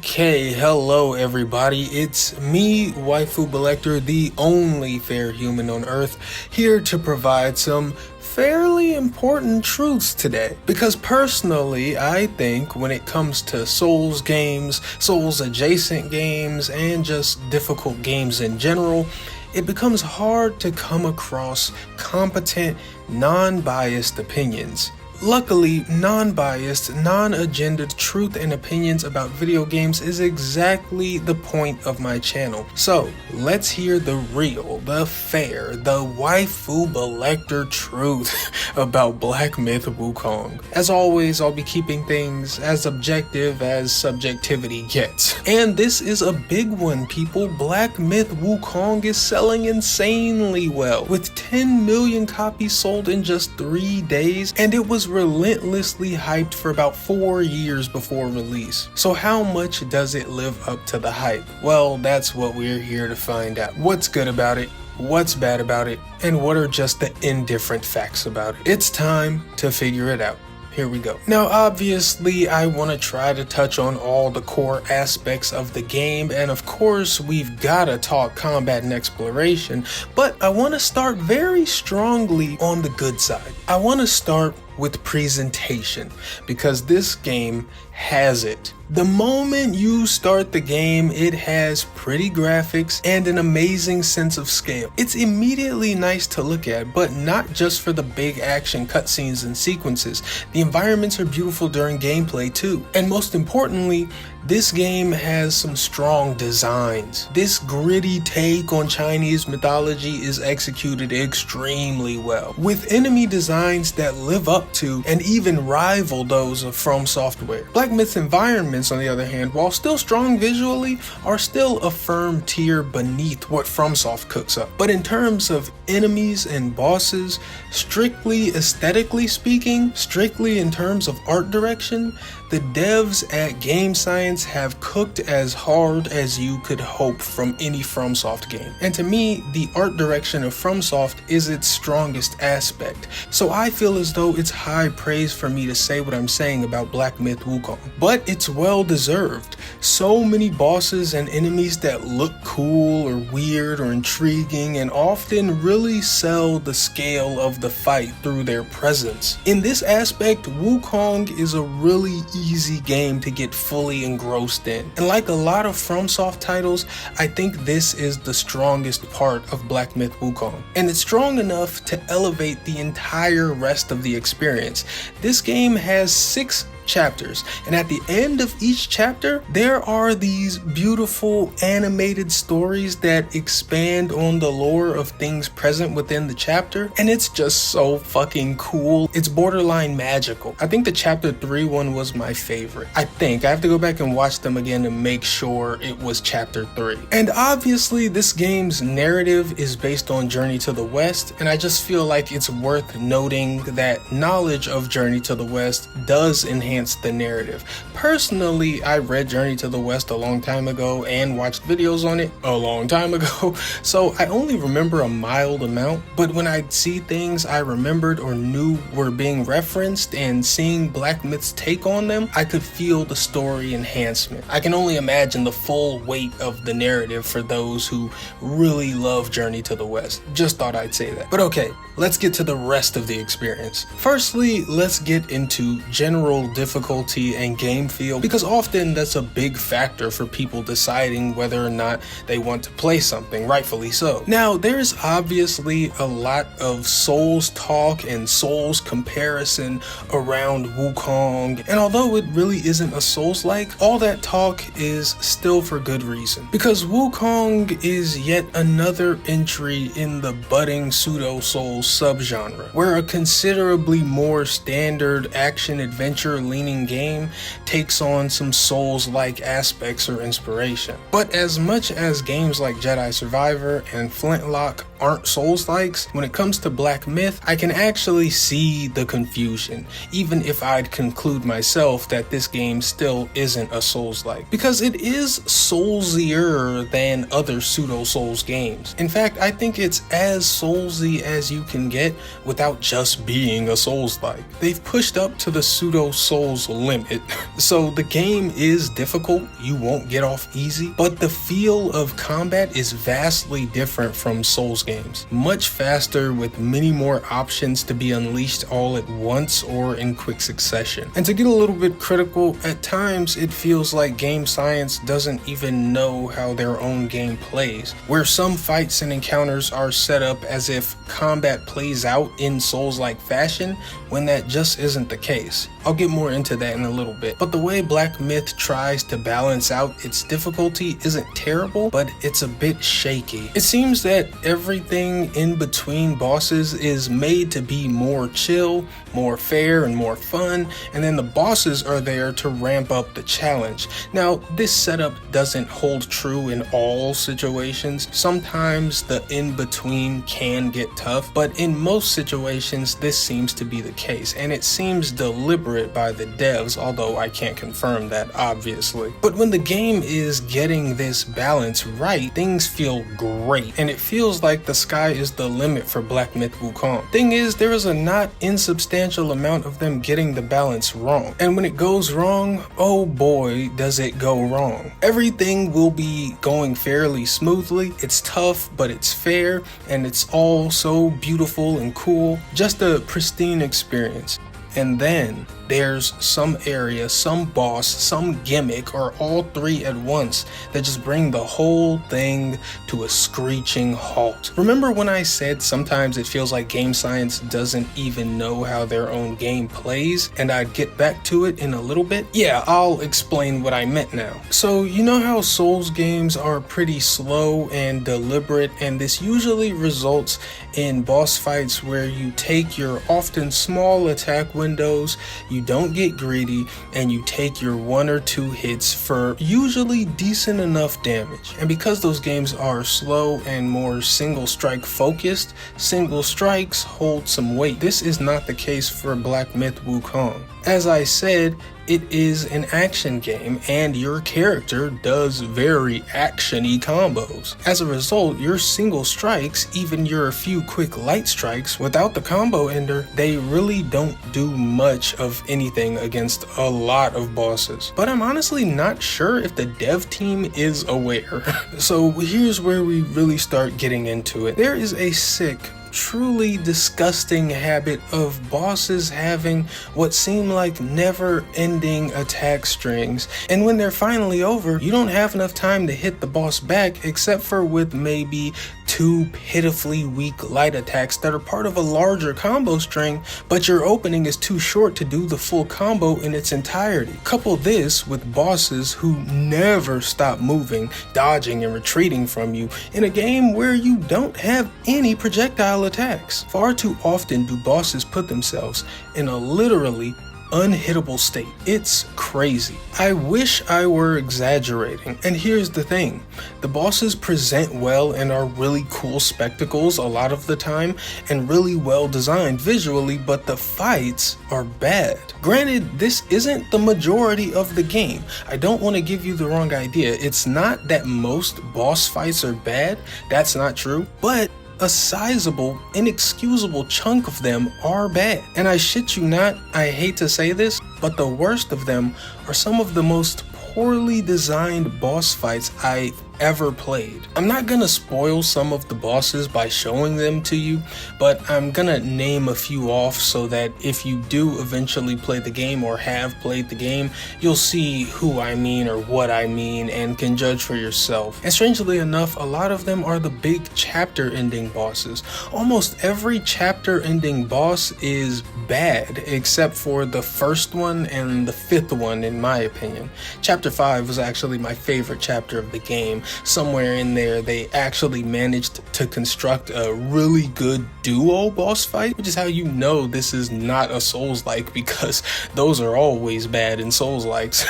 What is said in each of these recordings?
Okay, hello everybody, it's me, Waifu Belector, the only fair human on Earth, here to provide some fairly important truths today. Because personally, I think when it comes to Souls games, Souls adjacent games, and just difficult games in general, it becomes hard to come across competent, non-biased opinions. Luckily, non-biased, non-agendaed truth and opinions about video games is exactly the point of my channel. So, let's hear the real, the fair, the Waifu Belector truth about Black Myth Wukong. As always, I'll be keeping things as objective as subjectivity gets. And this is a big one, people. Black Myth Wukong is selling insanely well, with 10 million copies sold in just 3 days, and it was relentlessly hyped for about 4 years before release. So how much does it live up to the hype? Well, that's what we're here to find out. What's good about it? What's bad about it? And what are just the indifferent facts about it? It's time to figure it out. Here we go. Now, obviously, I want to try to touch on all the core aspects of the game, and of course, we've got to talk combat and exploration, but I want to start very strongly on the good side. I want to start with presentation, because this game has it. The moment you start the game, it has pretty graphics and an amazing sense of scale. It's immediately nice to look at, but not just for the big action cutscenes and sequences. The environments are beautiful during gameplay too. And most importantly, this game has some strong designs. This gritty take on Chinese mythology is executed extremely well, with enemy designs that live up to and even rival those of From Software. Black Myth's environments, on the other hand, while still strong visually, are still a firm tier beneath what FromSoft cooks up. But in terms of enemies and bosses, strictly aesthetically speaking, strictly in terms of art direction, the devs at Game Science have cooked as hard as you could hope from any FromSoft game. And to me, the art direction of FromSoft is its strongest aspect. So I feel as though it's high praise for me to say what I'm saying about Black Myth Wukong. But it's well deserved. So many bosses and enemies that look cool or weird or intriguing and often really sell the scale of the fight through their presence. In this aspect, Wukong is a really easy game to get fully engrossed in. And like a lot of FromSoft titles, I think this is the strongest part of Black Myth Wukong. And it's strong enough to elevate the entire rest of the experience. This game has 6 chapters, and at the end of each chapter there are these beautiful animated stories that expand on the lore of things present within the chapter, and it's just so fucking cool. It's borderline magical. I think the chapter 3 one was my favorite. I have to go back and watch them again to make sure it was chapter 3. And obviously this game's narrative is based on Journey to the West, and I just feel like it's worth noting that knowledge of Journey to the West does enhance the narrative. Personally, I read Journey to the West a long time ago and watched videos on it a long time ago, so I only remember a mild amount, but when I'd see things I remembered or knew were being referenced and seeing Black Myth's take on them, I could feel the story enhancement. I can only imagine the full weight of the narrative for those who really love Journey to the West. Just thought I'd say that. But okay, let's get to the rest of the experience. Firstly, let's get into general difficulty and game feel, because often that's a big factor for people deciding whether or not they want to play something, rightfully so. Now, there's obviously a lot of Souls talk and Souls comparison around Wukong, and although it really isn't a Souls-like, all that talk is still for good reason, because Wukong is yet another entry in the budding pseudo-Souls subgenre, where a considerably more standard action-adventure leaning game takes on some Souls-like aspects or inspiration. But as much as games like Jedi Survivor and Flintlock aren't Souls-likes, when it comes to Black Myth, I can actually see the confusion, even if I'd conclude myself that this game still isn't a Souls-like, because it is Soulsier than other pseudo-Souls games. In fact, I think it's as Soulsy as you can get without just being a Souls-like. They've pushed up to the pseudo-Souls limit, so the game is difficult, you won't get off easy, but the feel of combat is vastly different from Souls games. Much faster with many more options to be unleashed all at once or in quick succession. And to get a little bit critical, at times it feels like game science doesn't even know how their own game plays, where some fights and encounters are set up as if combat plays out in Souls-like fashion when that just isn't the case. I'll get more into that in a little bit, but the way Black Myth tries to balance out its difficulty isn't terrible, but it's a bit shaky. It seems that everything in between bosses is made to be more chill, more fair, and more fun, and then the bosses are there to ramp up the challenge. Now, this setup doesn't hold true in all situations. Sometimes the in-between can get tough, but in most situations this seems to be the case, and it seems deliberate by the devs, although I can't confirm that obviously. But when the game is getting this balance right, things feel great, and it feels like the sky is the limit for Black Myth Wukong. Thing is, there is a not insubstantial amount of them getting the balance wrong, and when it goes wrong, oh boy does it go wrong. Everything will be going fairly smoothly, it's tough but it's fair, and it's all so beautiful and cool, just a pristine experience. And then there's some area, some boss, some gimmick, or all three at once that just bring the whole thing to a screeching halt. Remember when I said sometimes it feels like game science doesn't even know how their own game plays, and I'd get back to it in a little bit? Yeah, I'll explain what I meant now. So you know how Souls games are pretty slow and deliberate, and this usually results in boss fights where you take your often small attack windows, you don't get greedy, and you take your 1 or 2 hits for usually decent enough damage. And because those games are slow and more single strike focused, single strikes hold some weight. This is not the case for Black Myth Wukong. As I said, it is an action game, and your character does very action-y combos. As a result, your single strikes, even your few quick light strikes, without the combo ender, they really don't do much of anything against a lot of bosses. But I'm honestly not sure if the dev team is aware. So here's where we really start getting into it. There is a sick, truly disgusting habit of bosses having what seem like never-ending attack strings, and when they're finally over, you don't have enough time to hit the boss back except for with maybe 2 pitifully weak light attacks that are part of a larger combo string, but your opening is too short to do the full combo in its entirety. Couple this with bosses who never stop moving, dodging, and retreating from you in a game where you don't have any projectile attacks. Far too often do bosses put themselves in a literally unhittable state. It's crazy. I wish I were exaggerating, and here's the thing. The bosses present well and are really cool spectacles a lot of the time, and really well designed visually, but the fights are bad. Granted, this isn't the majority of the game. I don't want to give you the wrong idea. It's not that most boss fights are bad, that's not true, but a sizable, inexcusable chunk of them are bad. And I shit you not, I hate to say this, but the worst of them are some of the most poorly designed boss fights I've ever played. I'm not gonna spoil some of the bosses by showing them to you, but I'm gonna name a few off so that if you do eventually play the game or have played the game, you'll see who I mean or what I mean and can judge for yourself. And strangely enough, a lot of them are the big chapter ending bosses. Almost every chapter ending boss is bad except for the first one and the 5th one, in my opinion. Chapter 5 was actually my favorite chapter of the game, somewhere in there they actually managed to construct a really good duo boss fight, which is how you know this is not a Souls-like, because those are always bad in Souls-likes.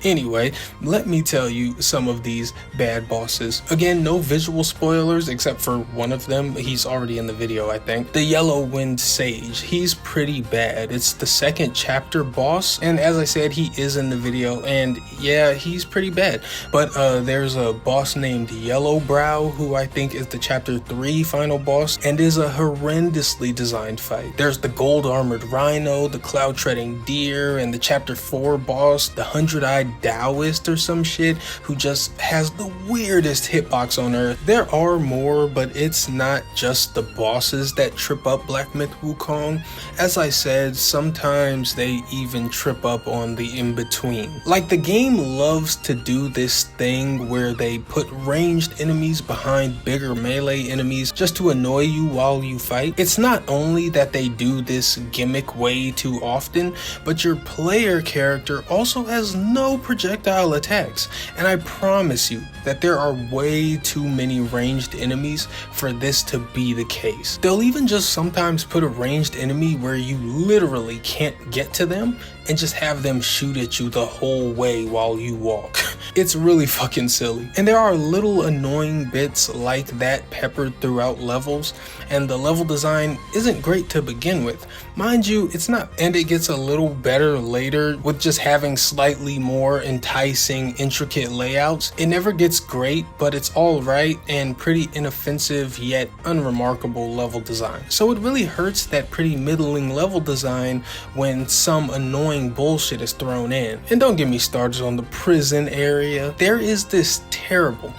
Anyway, let me tell you some of these bad bosses. Again, no visual spoilers except for one of them. He's already in the video, I think. The Yellow Wind Sage. He's pretty bad. It's the second chapter boss, and as I said, he is in the video, and yeah, he's pretty bad. But there's a boss named Yellowbrow, who I think is the chapter 3 final boss, and is a horrendously designed fight. There's the gold armored rhino, the cloud treading deer, and the chapter 4 boss, the 100-eyed Taoist or some shit, who just has the weirdest hitbox on earth. There are more, but it's not just the bosses that trip up Black Myth Wukong. As I said, sometimes they even trip up on the in-between. Like, the game loves to do this thing where they put ranged enemies behind bigger melee enemies just to annoy you while you fight. It's not only that they do this gimmick way too often, but your player character also has no projectile attacks, and I promise you that there are way too many ranged enemies for this to be the case. They'll even just sometimes put a ranged enemy where you literally can't get to them and just have them shoot at you the whole way while you walk. It's really fucking silly. And there are little annoying bits like that peppered throughout levels, and the level design isn't great to begin with. Mind you, it's not, and it gets a little better later with just having slightly more enticing, intricate layouts. It never gets great, but it's alright and pretty inoffensive yet unremarkable level design. So it really hurts that pretty middling level design when some annoying bullshit is thrown in. And don't get me started on the prison area. There is this terrible,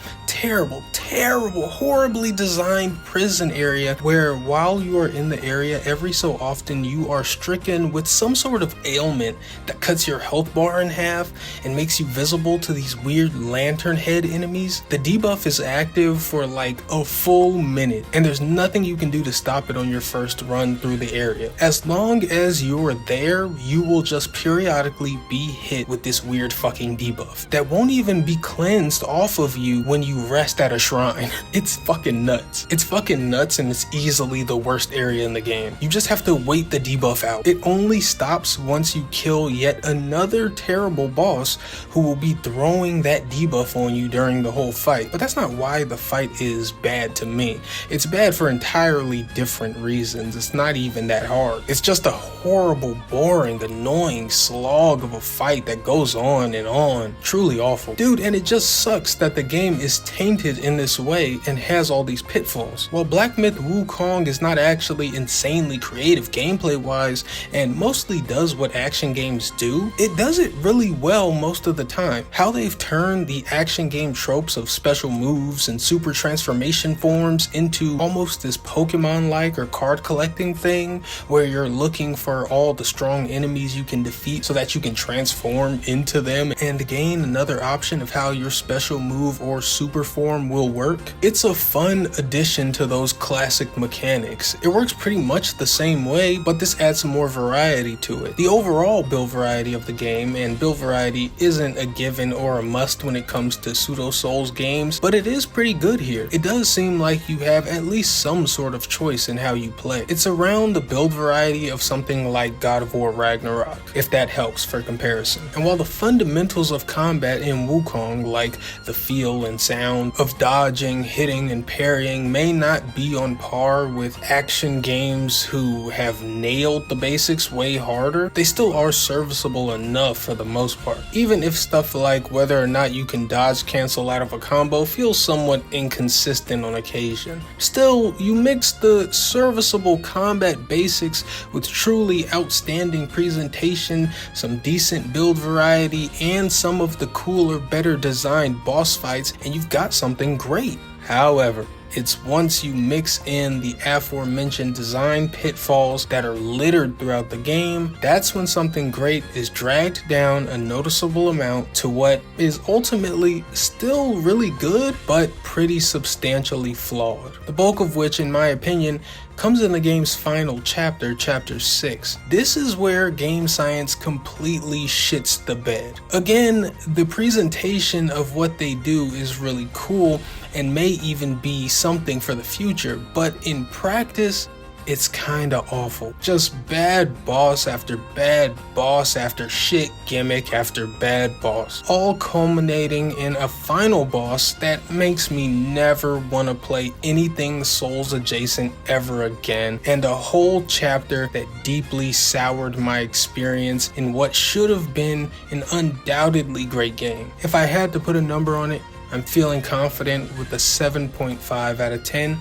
horribly designed prison area where while you are in the area, every so often you are stricken with some sort of ailment that cuts your health bar in half and makes you visible to these weird lantern head enemies. The debuff is active for like a full minute, and there's nothing you can do to stop it on your first run through the area. As long as you're there, you will just periodically be hit with this weird fucking debuff that won't even be cleansed off of you when you rest at a shrine. It's fucking nuts. It's fucking nuts, and it's easily the worst area in the game. You just have to wait the debuff out. It only stops once you kill yet another terrible boss who will be throwing that debuff on you during the whole fight. But that's not why the fight is bad to me. It's bad for entirely different reasons. It's not even that hard. It's just a horrible, boring, annoying slog of a fight that goes on and on. Truly awful. Dude, and it just sucks that the game is tainted in this way and has all these pitfalls. While Black Myth Wukong is not actually insanely creative gameplay wise and mostly does what action games do, it does it really well most of the time. How they've turned the action game tropes of special moves and super transformation forms into almost this Pokemon-like or card collecting thing where you're looking for all the strong enemies you can defeat so that you can transform into them and gain another option of how your special move or super form will work. It's a fun addition to those classic mechanics. It works pretty much the same way, but this adds some more variety to it. The overall build variety of the game, and build variety isn't a given or a must when it comes to pseudo Souls games, but it is pretty good here. It does seem like you have at least some sort of choice in how you play. It's around the build variety of something like God of War Ragnarok, if that helps for comparison. And while the fundamentals of combat in Wukong, like the feel and sound of dodging, hitting, and parrying, may not be on par with action games who have nailed the basics way harder, they still are serviceable enough for the most part. Even if stuff like whether or not you can dodge cancel out of a combo feels somewhat inconsistent on occasion. Still, you mix the serviceable combat basics with truly outstanding presentation, some decent build variety, and some of the cooler, better designed boss fights, and you've got something great. However, It's once you mix in the aforementioned design pitfalls that are littered throughout the game, that's when something great is dragged down a noticeable amount to what is ultimately still really good, but pretty substantially flawed. The bulk of which, in my opinion, comes in the game's final chapter, Chapter 6. This is where game science completely shits the bed. Again, the presentation of what they do is really cool and may even be something for the future, but in practice, it's kinda awful. Just bad boss after bad boss after shit gimmick after bad boss, all culminating in a final boss that makes me never wanna play anything Souls adjacent ever again, and a whole chapter that deeply soured my experience in what should have been an undoubtedly great game. If I had to put a number on it, I'm feeling confident with a 7.5 out of 10,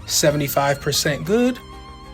75% good,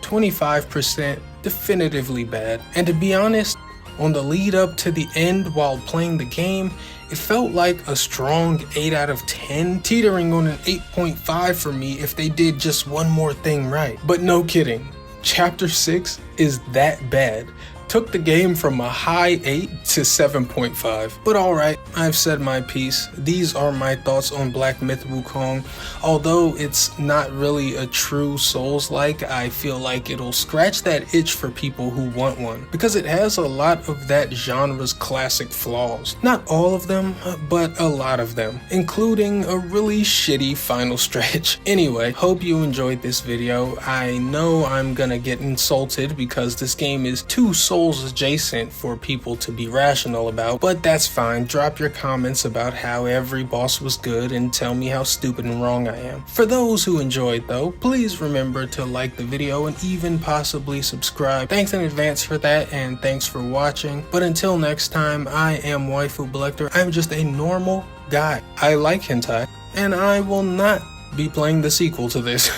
25% definitively bad. And to be honest, on the lead up to the end while playing the game, it felt like a strong 8 out of 10, teetering on an 8.5 for me if they did just one more thing right. But no kidding, Chapter 6 is that bad. Took the game from a high 8 to 7.5. But alright, I've said my piece. These are my thoughts on Black Myth Wukong. Although it's not really a true Souls-like, I feel like it'll scratch that itch for people who want one, because it has a lot of that genre's classic flaws. Not all of them, but a lot of them, including a really shitty final stretch. Anyway, hope you enjoyed this video. I know I'm gonna get insulted because this game is too Souls adjacent for people to be rational about, but that's fine. Drop your comments about how every boss was good and tell me how stupid and wrong I am. For those who enjoyed though, please remember to like the video and even possibly subscribe. Thanks in advance for that, and thanks for watching. But until next time, I am Waifu Belector. I'm just a normal guy. I like hentai, and I will not be playing the sequel to this.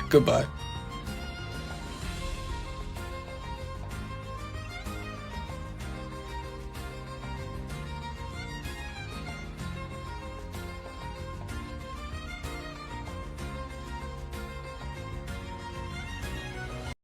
Goodbye.